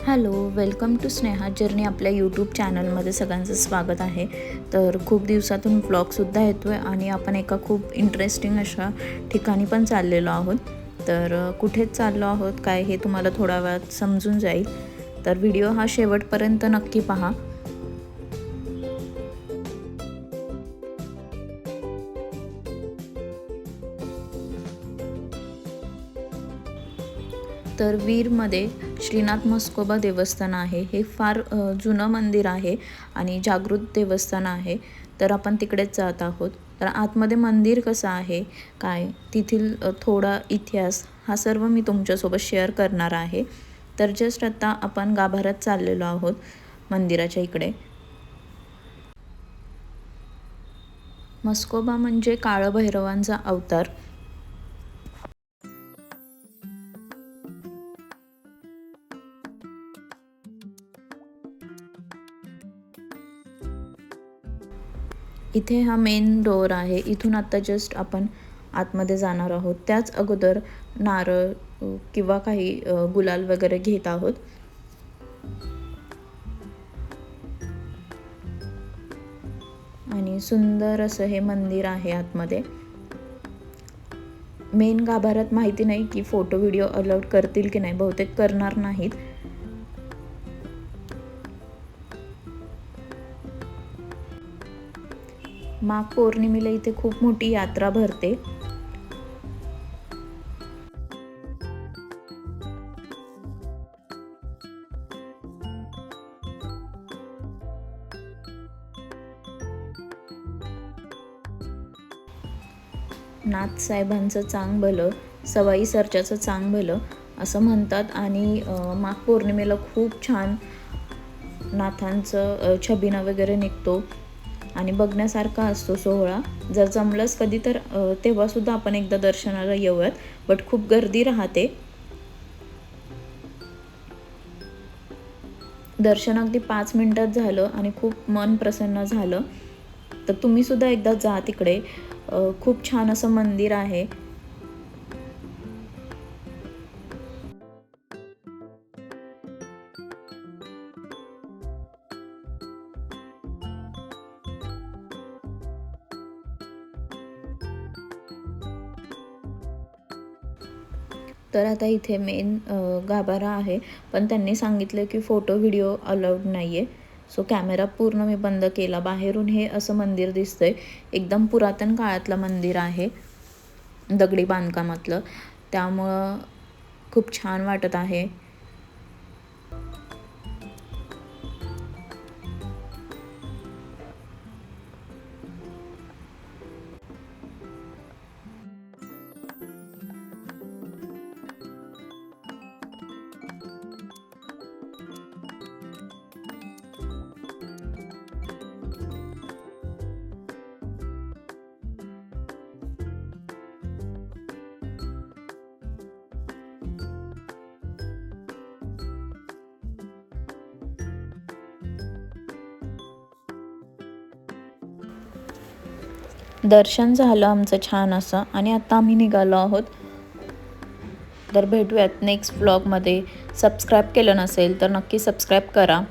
Hello, welcome to Sneha journey. आपल्या YouTube चॅनलमध्ये सगळ्यांचं स्वागत आहे. तर खूप दिवसातून व्लॉगसुद्धा येतो आहे आणि आपण एका खूप इंटरेस्टिंग अशा ठिकाणी पण चाललेलो आहोत. तर कुठेच चाललो आहोत काय हे तुम्हाला थोड्या वेळात समजून जाईल. तर व्हिडिओ हा शेवटपर्यंत नक्की पहा. तर वीरमध्ये श्रीनाथ म्हस्कोबा देवस्थान आहे. हे फार जुनं मंदिर आहे आणि जागृत देवस्थान आहे. तर आपण तिकडेच जात आहोत. तर आतमध्ये मंदिर कसं आहे, काय तिथील थोडा इतिहास हा सर्व मी तुमच्यासोबत शेअर करणार आहे. तर जस्ट आता आपण गाभाऱ्यात चाललेलो आहोत मंदिराच्या इकडे. म्हस्कोबा म्हणजे काळभैरवांचा अवतार. इथे हा मेन डोअर आहे. इथून आता जस्ट आपण आतमध्ये जाणार आहोत. त्याच अगोदर नारळ किंवा काही गुलाल वगैरे घेत आहोत. आणि सुंदर असं हे मंदिर आहे आतमध्ये. मेन गाभाऱ्यात माहिती नाही की फोटो व्हिडिओ अलाउड करतील की नाही, बहुतेक करणार नाहीत. माघ पौर्णिमेला इथे खूप मोठी यात्रा भरते. नाथसाहेबांचं चांग भलं, सवाई सरच्याचं चांग भलं असं म्हणतात. आणि माघ पौर्णिमेला खूप छान नाथांचं छबिना वगैरे निघतो आणि बघण्यासारखा असतो सोहळा. जर जमलंच कधी तर तेव्हासुद्धा आपण एकदा दर्शनाला येऊयात. बट खूप गर्दी राहते. दर्शन अगदी 5 मिनिटात झालं आणि खूप मन प्रसन्न झालं. तर तुम्हीसुद्धा एकदा जा तिकडे. खूप छान असं मंदिर आहे. तर आता इथे मेन गाभारा आहे, पण त्यांनी सांगितलं की फोटो व्हिडिओ अलाउड नाही आहे. सो कॅमेरा पूर्ण मी बंद केला. बाहेरून हे असं मंदिर दिसतंय. एकदम पुरातन काळातलं मंदिर आहे, दगडी बांधकामातलं. त्यामुळं खूप छान वाटत आहे. दर्शन झालं आमचं छान असं आणि आता आम्ही निघालो आहोत. तर भेटूयात नेक्स्ट व्लॉगमध्ये. सबस्क्राईब केलं नसेल तर नक्की सबस्क्राईब करा.